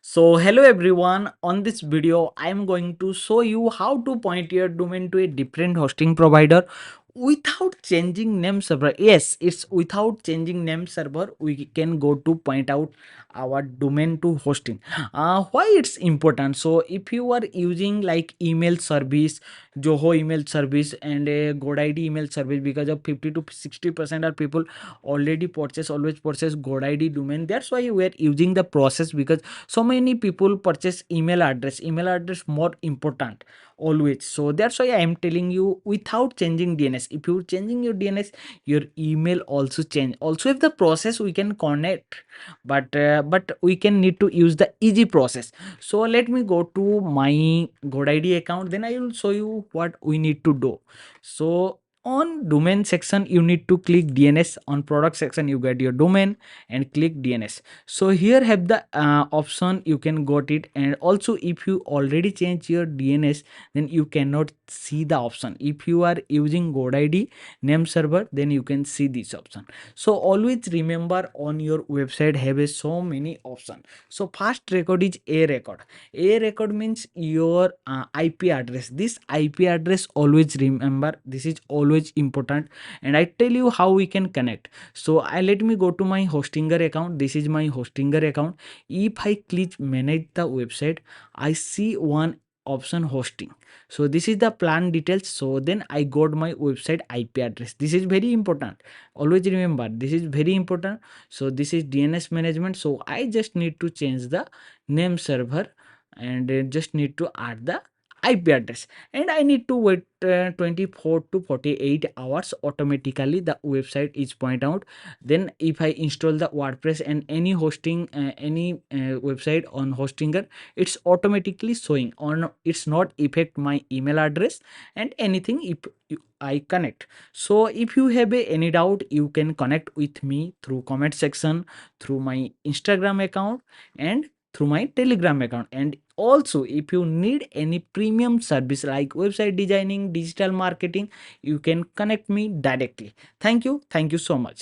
So hello everyone, on this video I am going to show you how to point your domain to a different hosting provider without changing name server. Yes, it's without changing name server we can go to point out our domain to hosting. Why it's important? So if you are using like email service, Zoho email service and a GoDaddy email service, because of 50 to 60% of people always purchase GoDaddy domain. That's why we are using the process, because so many people purchase email address more important always. So that's why I am telling you without changing DNS. If you're changing your DNS, your email also change. Also if the process we can connect, but we can need to use the easy process. So let me go to my GoDaddy account, then I will show you what we need to do. So on domain section you need to click DNS. On product section you get your domain and click DNS. So here have the option, you can got it. And also if you already change your DNS, then you cannot see the option. If you are using GoDaddy name server, then you can see this option. So always remember, on your website have a so many option. So first record is a record means your IP address. This IP address always remember, this is always important. And I tell you how we can connect. So I let me go to my hostinger account. This is my hostinger account. If I click manage the website, I see one option hosting. So this is the plan details. So then I got my website IP address. This is very important, always remember, this is very important. So this is DNS management. So I just need to change the name server and just need to add the IP address, and I need to wait 24 to 48 hours. Automatically the website is point out. Then if I install the WordPress and any hosting any website on hostinger, it's automatically showing on. It's not affect my email address and anything if I connect. So if you have any doubt, you can connect with me through comment section, through my Instagram account, and through my Telegram account. And also if you need any premium service like website designing, digital marketing, you can connect me directly. Thank you so much.